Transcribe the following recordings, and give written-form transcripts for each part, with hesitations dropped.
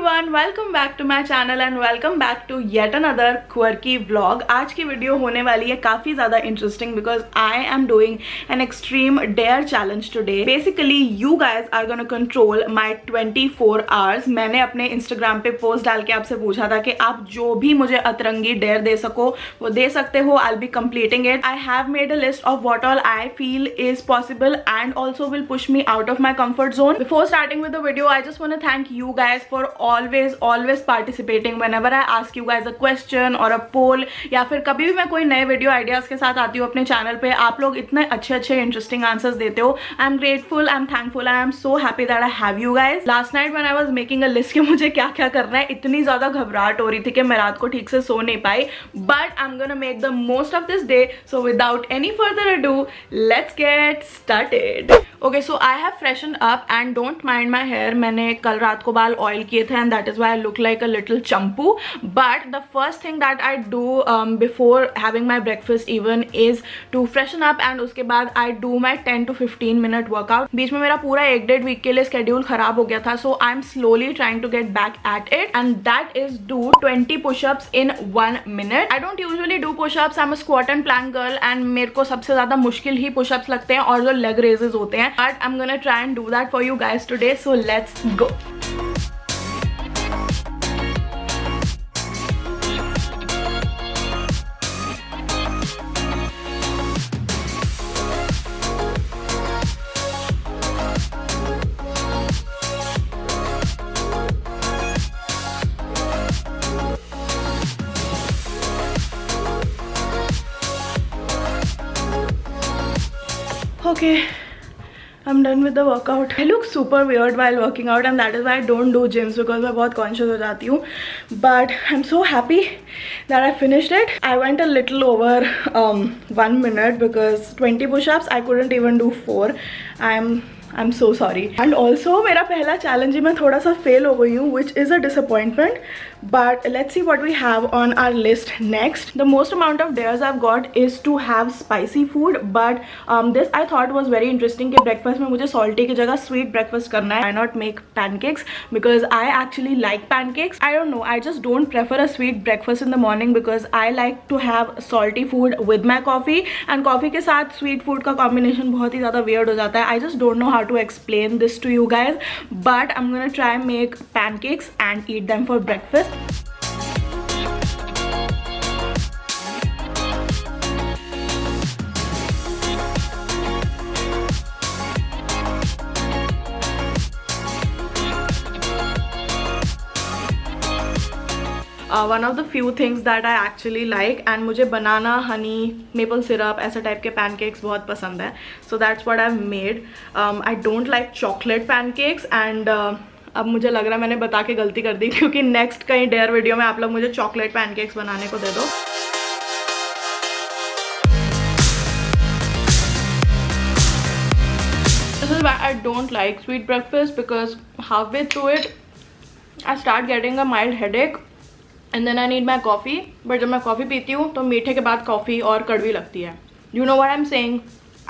Everyone, welcome back to my channel and welcome back to yet another quirky vlog. आज की video होने वाली है काफ़ी ज़्यादा interesting because I am doing an extreme dare challenge today. Basically you guys are gonna control my 24 hours. मैंने अपने Instagram पे पोस्ट डाल के आपसे पूछा था कि आप जो भी मुझे अतरंगी डेयर दे सको वो दे सकते हो। I will be completing it. I have made a list of what all I feel is possible and also will push me out of my comfort zone. Before starting with the video, I just want to thank you guys for always participating whenever I ask you guys a question or a poll, या फिर कभी भी मैं कोई नए video ideas के साथ आती हूँ अपने चैनल पे, आप लोग इतने अच्छे इंटरेस्टिंग आंसर्स देते हो। I am grateful, I am thankful, I am so happy that I have you guys. Last night when I was making a list कि मुझे क्या क्या करना है, इतनी ज्यादा घबराहट हो रही थी कि मैं रात को ठीक से सो नहीं पाई, but I am gonna make the most of this day. So without any further ado, let's get started. Okay, so I have freshen up and don't mind my hair. मैंने कल रात को बाल ऑयल किए थे and that is why I look like a little चंपू। But the first thing that I do before having my breakfast even is to freshen up and उसके बाद I do my 10 to 15 minute workout. बीच में मेरा पूरा 1-1.5 week के लिए schedule खराब हो गया था, so I am slowly trying to get back at it and that is do 20 pushups in 1 minute। I don't usually do pushups, I am a squat and plank girl and मेरे को सबसे ज्यादा मुश्किल ही pushups लगते हैं और जो leg raises होते हैं, but I'm gonna try and do that for you guys today, so let's go. Okay, I'm done with the workout. I look super weird while working out and that is why I don't do gyms because मैं बहुत conscious हो जाती हूँ. But I'm so happy that I finished it. I went a little over 1 minute because 20 push-ups I couldn't even do 4. I'm so sorry. And also मेरा पहला challenge ही मैं थोड़ा सा fail हो गई हूँ, which is a disappointment. But let's see what we have on our list next. The most amount of dares I've got is to have spicy food, but this I thought was very interesting कि breakfast में मुझे salty की जगह sweet breakfast करना है. Why not make pancakes? Because I actually like pancakes. I don't know, I just don't prefer a sweet breakfast in the morning because I like to have salty food with my coffee, and coffee के साथ sweet food का combination बहुत ही ज़्यादा weird हो जाता है. I just don't know how to explain this to you guys, but I'm gonna try and make pancakes and eat them for breakfast. One of the few things that I actually like, and मुझे बनाना honey maple syrup ऐसा type के pancakes बहुत पसंद है, so that's what I've made. I don't like chocolate pancakes and अब मुझे लग रहा है मैंने बता के गलती कर दी क्योंकि नेक्स्ट कहीं डेयर वीडियो में आप लोग मुझे चॉकलेट पैनकेक्स बनाने को दे दो. This is why I don't like sweet breakfast because halfway through it I start getting a mild headache and then I need my coffee. But जब मैं कॉफ़ी पीती हूँ तो मीठे के बाद कॉफ़ी और कड़वी लगती है. You know what I'm saying?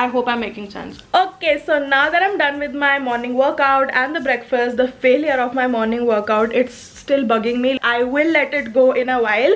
I hope I'm making sense. Okay, so now that I'm done with my morning workout and the breakfast, the failure of my morning workout, it's still bugging me. I will let it go in a while.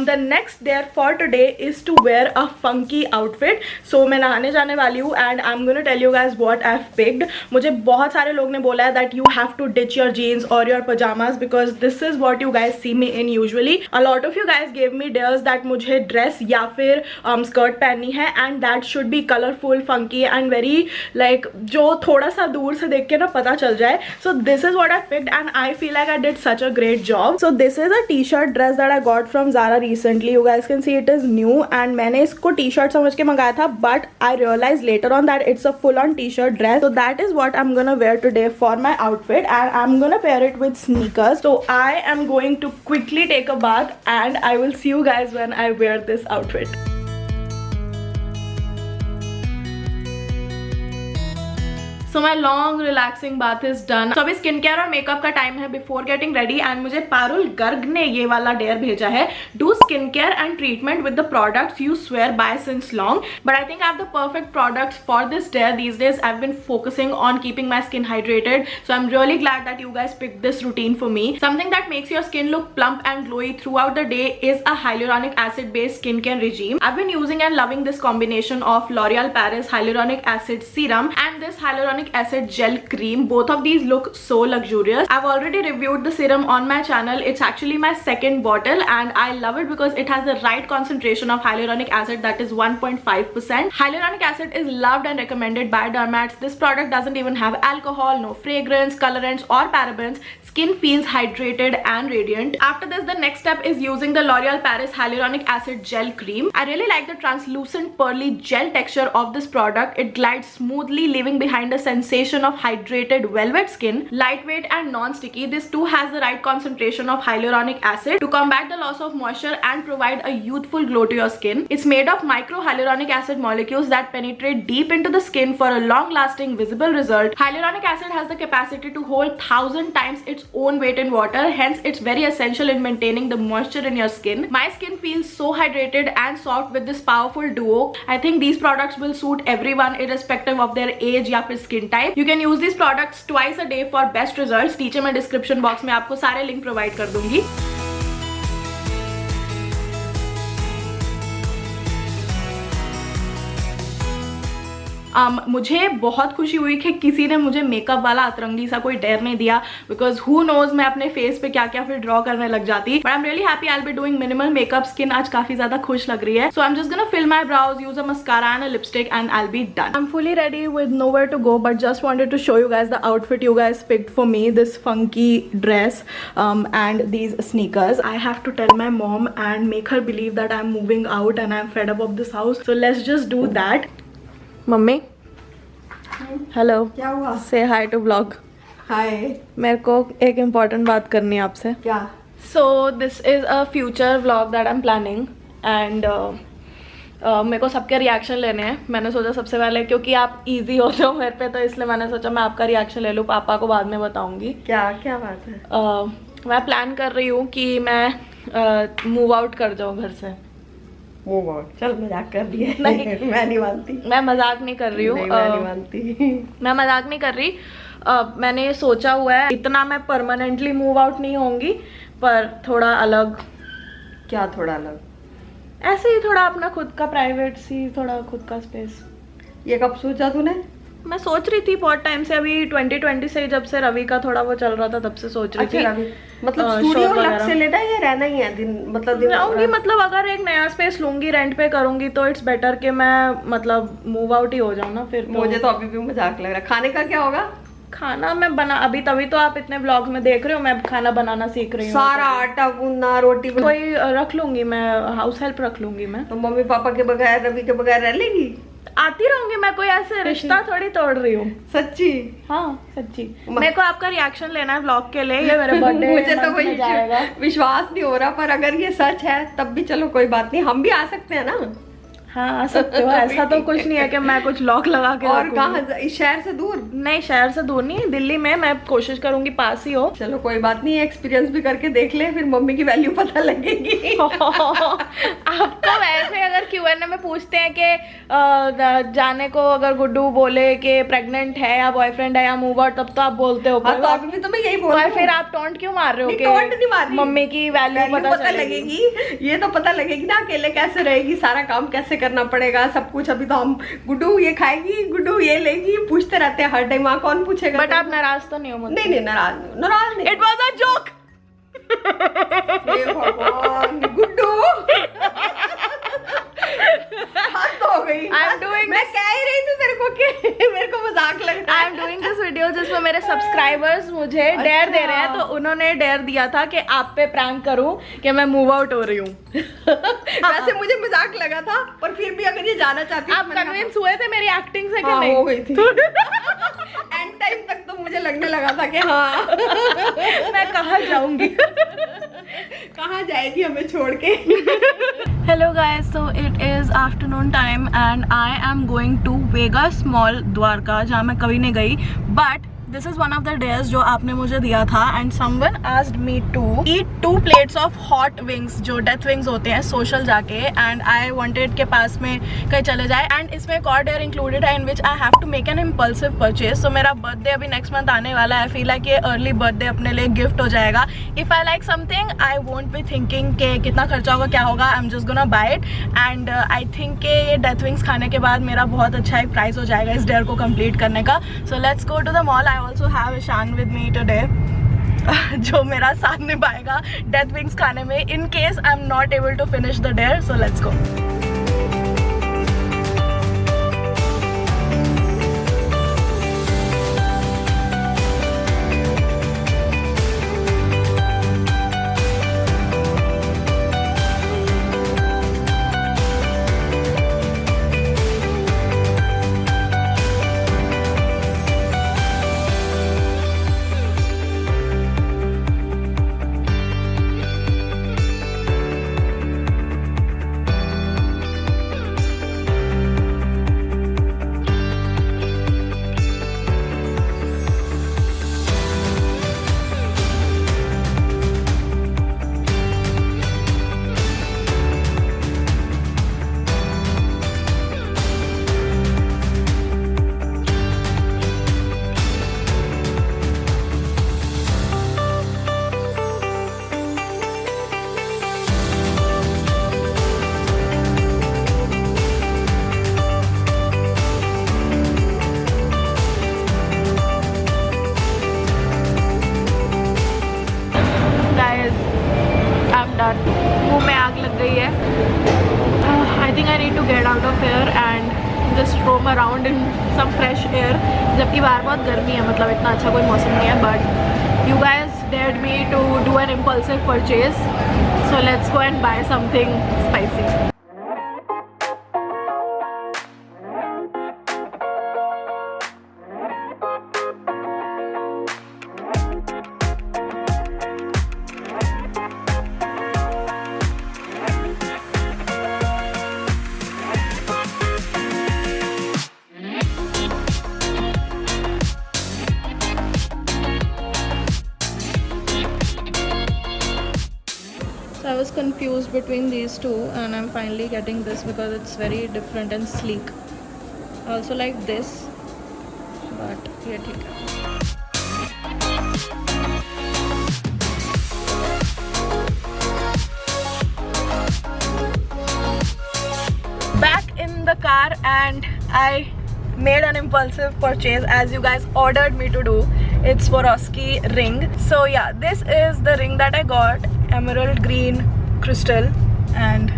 The next dare for today is to wear a funky outfit. So मैं नहाने जाने वाली हूँ and I'm gonna tell you guys what I've picked. मुझे बहुत सारे लोग ने बोला है that you have to ditch your jeans or your pajamas because this is what you guys see me in usually. A lot of you guys gave me dares that मुझे dress या फिर skirt पहननी है and that should be colorful, funky and very like जो थोड़ा सा दूर से देख के ना पता चल जाए. So this is what I picked and I feel like I did such a great job. So this is a t-shirt dress that I got from Zara recently. You guys can see it is new and मैंने इसको t-shirt समझ के मंगाया था, but I realized later on that it's a full-on t-shirt dress. So that is what I'm gonna wear today for my outfit and I'm gonna pair it with sneakers. So I am going to quickly take a bath and I will see you guys when I wear this outfit. So my long relaxing bath is done. तो अभी skin care और makeup का time है before getting ready and मुझे पारुल गर्ग ने ये वाला dare भेजा है, do skin care and treatment with the products you swear by since long, but I think I have the perfect products for this dare these days. I've been focusing on keeping my skin hydrated, so I'm really glad that you guys picked this routine for me. Something that makes your skin look plump and glowy throughout the day is a hyaluronic acid based skincare regime. I've been using and loving this combination of L'Oreal Paris hyaluronic acid serum and this hyaluronic acid gel cream. Both of these look so luxurious. I've already reviewed the serum on my channel. It's actually my second bottle and I love it because it has the right concentration of hyaluronic acid, that is 1.5%. Hyaluronic acid is loved and recommended by dermats. This product doesn't even have alcohol, no fragrance, colorants or parabens. Skin feels hydrated and radiant. After this, the next step is using the L'Oreal Paris hyaluronic acid gel cream. I really like the translucent pearly gel texture of this product. It glides smoothly, leaving behind a sensation of hydrated velvet skin. Lightweight and non-sticky, this too has the right concentration of hyaluronic acid to combat the loss of moisture and provide a youthful glow to your skin. It's made of micro hyaluronic acid molecules that penetrate deep into the skin for a long-lasting visible result. Hyaluronic acid has the capacity to hold 1,000 times its own weight in water, hence it's very essential in maintaining the moisture in your skin. My skin feels so hydrated and soft with this powerful duo. I think these products will suit everyone irrespective of their age या फिर skin type. You can use these products twice a day for best results. नीचे मैं description box में आपको सारे link provide कर दूंगी. मुझे बहुत खुशी हुई कि किसी ने मुझे मेकअप वाला अतरंगी सा कोई डेयर नहीं दिया, बिकॉज हु नोज मैं अपने फेस पे क्या क्या फिर ड्रॉ करने लग जाती. But I am really happy. I will be doing minimal makeup. Skin आज काफी ज्यादा खुश लग रही है. So I am just gonna fill my brows, use a mascara and a lipstick and I will be done. I am fully ready with nowhere to go, but just wanted to show you guys the outfit you guys picked for me. This funky dress and these sneakers. I have to tell my mom and make her believe that I'm moving out and I'm fed up of this house. So let's just do that. Mummy hello, क्या हुआ? से high to blog. हाय. मेरे को एक important बात करनी है आपसे. क्या? So this is a future vlog that I am planning and मेरे को सबके रिएक्शन लेने हैं. मैंने सोचा सबसे पहले, क्योंकि आप इजी हो जाओ मेरे पे, तो इसलिए मैंने सोचा मैं आपका रिएक्शन ले लूँ. पापा को बाद में बताऊंगी. क्या क्या बात है? मैं प्लान कर रही हूँ कि मैं मूव आउट कर जाऊँ घर से. Move out? चल मजाक कर रही है. नहीं मैं नहीं मानती. मैं मजाक नहीं कर रही हूँ. मैं नहीं मानती. मैं मजाक नहीं कर रही. मैंने ये सोचा हुआ है, इतना मैं परमानेंटली मूव आउट नहीं होंगी, पर थोड़ा अलग. क्या थोड़ा अलग? ऐसे ही थोड़ा अपना खुद का प्राइवेट सी, थोड़ा खुद का स्पेस. ये कब सोचा तूने? मैं सोच रही थी बहुत टाइम से. अभी 2020 से जब से रवि का थोड़ा वो चल रहा था तब से सोच रही थी. रवि मतलब स्टूडियो अलग से लेना है या रहना ही है दिन, मतलब दिन रहूंगी. मतलब अगर एक नया स्पेस लूंगी, रेंट पे करूंगी, तो इट्स बेटर कि मैं मतलब मूव आउट ही हो जाऊं ना. फिर मुझे तो अभी भी मजाक लग रहा है. खाने का क्या होगा? खाना मैं बना अभी, तभी तो आप इतने व्लॉग्स में देख रहे हो मैं खाना बनाना सीख रही हूँ. सारा आटा गूंदना, रोटी कोई रख लूंगी मैं, हाउस हेल्प रख लूंगी मैं. तो मम्मी पापा के बगैर, रवि के बगैर रह लेगी? आती रहूंगी मैं. कोई ऐसे रिश्ता थोड़ी तोड़ रही हूँ. सच्ची? हाँ सच्ची. मेरे को आपका रिएक्शन लेना है व्लॉग के लिए. ये मेरे बर्थडे मुझे तो कोई विश्वास नहीं हो रहा, पर अगर ये सच है तब भी चलो कोई बात नहीं, हम भी आ सकते हैं ना. हाँ आ सकते हो. ऐसा तो कुछ नहीं है कि मैं कुछ लॉक लगा के. और कहाँ? इस शहर से दूर? नहीं, शहर से दूर नहीं, दिल्ली में. मैं कोशिश करूंगी पास ही हो. चलो कोई बात नहीं, एक्सपीरियंस भी करके देख ले, फिर मम्मी की वैल्यू पता लगेगी. आपको वैसे अगर Q&A में पूछते हैं कि जाने को अगर गुड्डू बोले कि प्रेग्नेंट है या बॉयफ्रेंड है या मूव आउट, तब तो आप बोलते हो. तो अभी भी तो मैं यही बोल रही हूं. फिर आप टोंट क्यों मार रहे हो? टोंट नहीं मार रही. मम्मी की वैल्यू पता लगेगी. ये तो पता लगेगी ना, अकेले कैसे रहेगी, सारा काम कैसे करना पड़ेगा, सब कुछ. अभी तो हम गुड्डू ये खाएगी, गुड्डू ये लेगी, पूछते रहते हैं हर टाइम. वहाँ कौन पूछेगा? बट आप नाराज तो नहीं हो? नहीं नाराज नहीं. It was a joke. भगवान गुड्डू हो गई. मैं कह ही रही थी तेरे को कि मेरे को मजाक लग रहा है. आई एम डूइंग दिस वीडियो जिसमें मेरे सब्सक्राइबर्स मुझे डेयर दे रहे हैं. तो उन्होंने डेयर दिया था कि आप पे प्रैंक करूं कि मैं मूव आउट हो रही हूँ. वैसे मुझे मजाक लगा था, पर फिर भी अगर ये जाना चाहती आप कन्विंस हुए थे मेरी एक्टिंग से कि हाँ, नहीं? हो गई थी. एंड टाइम तक तो मुझे लगने लगा था कि हाँ मैं कहाँ जाऊंगी. कहाँ जाएगी हमें छोड़ के. Hello guys, so it is afternoon time and I am going to Vegas Mall Dwarka, जहाँ मैं कभी नहीं गई. But this is one of the days जो आपने मुझे दिया था and someone asked me to eat 2 plates of hot wings, जो death wings होते हैं social जाके, and I wanted के पास में कहीं चले जाए. And इसमें एक और dare included है in which I have to make an impulsive purchase. So मेरा birthday अभी next month आने वाला है. I feel like ये early birthday अपने लिए gift हो जाएगा. If I like something, I won't be thinking कि कितना खर्चा होगा क्या होगा. I'm just gonna buy it. And I think कि ये death wings खाने के बाद मेरा बहुत अच्छा एक price हो जाएगा इस dare को complete करने का. So let's go to the mall. I also have Ishan with me today. जो मेरा साथ निभाएगा डेथ विंग्स खाने में in case I'm not able to finish the dare. So let's go. मुँह में आग लग गई है. I think I need to get out of here and just roam around in some fresh air. जबकि बाहर बहुत गर्मी है, मतलब इतना अच्छा कोई मौसम नहीं है. But you guys dared me to do an impulsive purchase, so let's go and buy something spicy. I was confused between these two and I'm finally getting this because it's very different and sleek. I also like this, but yeah, ठीक है. Back in the car and I made an impulsive purchase as you guys ordered me to do. It's Swarovski ring. So yeah, this is the ring that I got, emerald green crystal, and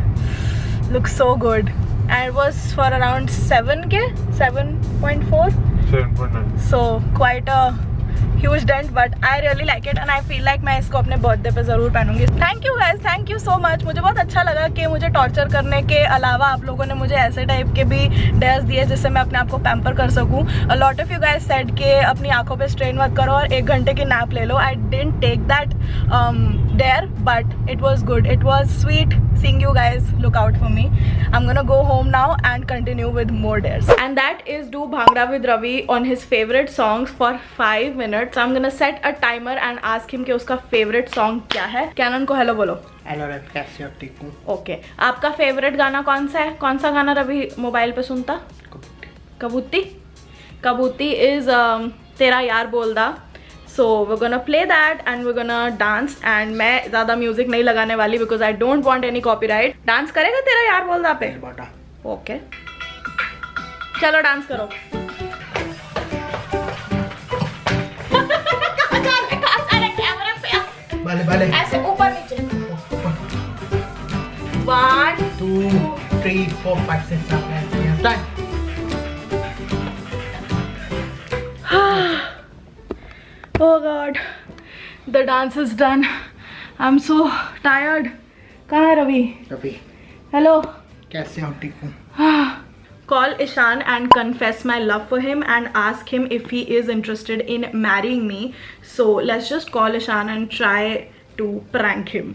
looks so good. And it was for around 7k, 7.4, 7.9. so quite a huge dent, but I really like it and I feel like मैं इसको अपने birthday पे ज़रूर पहनूंगी. Thank you guys, thank you so much. मुझे बहुत अच्छा लगा कि मुझे टॉर्चर करने के अलावा आप लोगों ने मुझे ऐसे टाइप के भी डेयर्स दिए जिससे मैं अपने आप को पैम्पर कर सकूं. A lot of you guys said कि अपनी आंखों पे स्ट्रेन मत करो और 1 घंटे की नैप ले लो. I didn't take that dare, but it was good. It was sweet seeing you guys look out for me. I'm gonna go home now and continue with more dares, and that is do Bhangra with Ravi on his favorite songs for 5 minutes. I'm gonna set a timer and ask him कि उसका favorite song क्या है. Cannon को hello बोलो. Hello Ravi, कैसे हो? ठीक हूँ. ओके, आपका फेवरेट गाना कौन सा है? कौन सा गाना रवि मोबाइल पे सुनता? कबूती. कबूती इज तेरा यार बोलदा. So we're gonna play that and we're gonna dance. And मैं ज़्यादा म्यूजिक नहीं लगाने वाली because I don't want any copyright. Dance करेगा तेरा यार बोलदा पे? ओके, चलो डांस करो. बाले ऐसे ऊपर नीचे. 1 2 3 4 5 6 7 8 9. Oh god, the dance is done. I'm so tired. कहाँ है रवि? रवि, हेलो. कैसे हो? ठीक हूँ. Call Ishan and confess my love for him and ask him if he is interested in marrying me. So let's just call Ishan and try to prank him.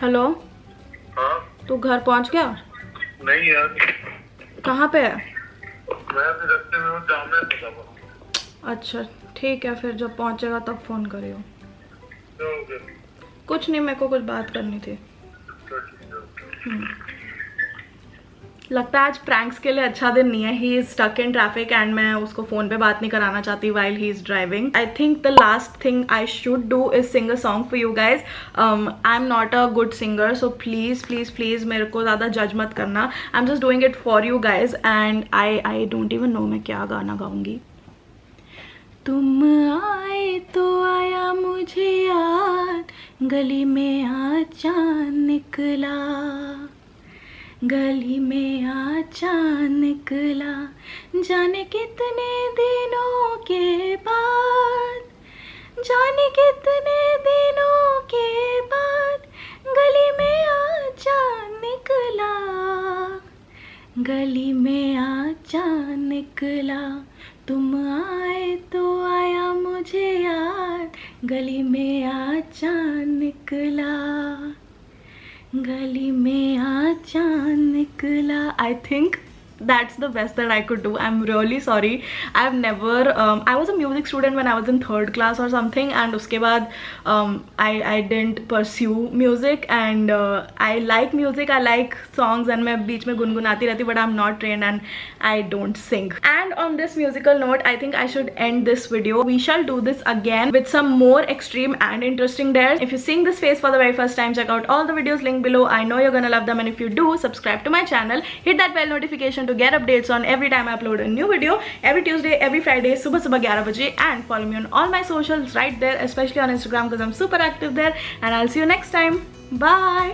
Hello, हाँ तू घर पहुंच गया? नहीं यार, कहाँ पे है? मैं अभी रास्ते में हूँ, जाम में फंसा हुआ। अच्छा ठीक है, फिर जब पहुंचेगा तब फ़ोन करियो। क्या हो गया? कुछ नहीं, मेरे को कुछ बात करनी थी। अच्छा, ठीक है। लगता है आज प्रैंक्स के लिए अच्छा दिन नहीं है। He is stuck in traffic and मैं उसको फ़ोन पे बात नहीं कराना चाहती while he is driving. I think the last thing I should do is sing a song for you guys. I am not a good singer, so please please please मेरे को ज़्यादा जज मत करना। I am just doing it for you guys and I don't even know मैं क्या गाना गाऊंगी। तुम आए तो आया मुझे याद, गली में आ चाँद निकला, गली में आ चाँद निकला, जाने कितने दिनों के बाद, जाने कितने दिनों के बाद, गली में आ चाँद निकला, गली में आ चाँद निकला, तुम आए तो आया मुझे याद, गली में आ चाँद निकला, गली में आ चाँद निकला। I think that's the best that I could do. I'm really sorry. I've never I was a music student when I was in 3rd class or something, and उसके बाद I didn't pursue music and I like music, I like songs and मैं बीच में गुनगुनाती रहती, but I'm not trained and I don't sing. And on this musical note, I think I should end this video. We shall do this again with some more extreme and interesting dares. If you sing this face for the very first time, check out all the videos linked below. I know you're gonna love them, and if you do, subscribe to my channel, hit that bell notification to get updates on every time I upload a new video, every Tuesday, every Friday, सुबह 11 बजे, and follow me on all my socials right there, especially on Instagram because I'm super active there, and I'll see you next time. Bye.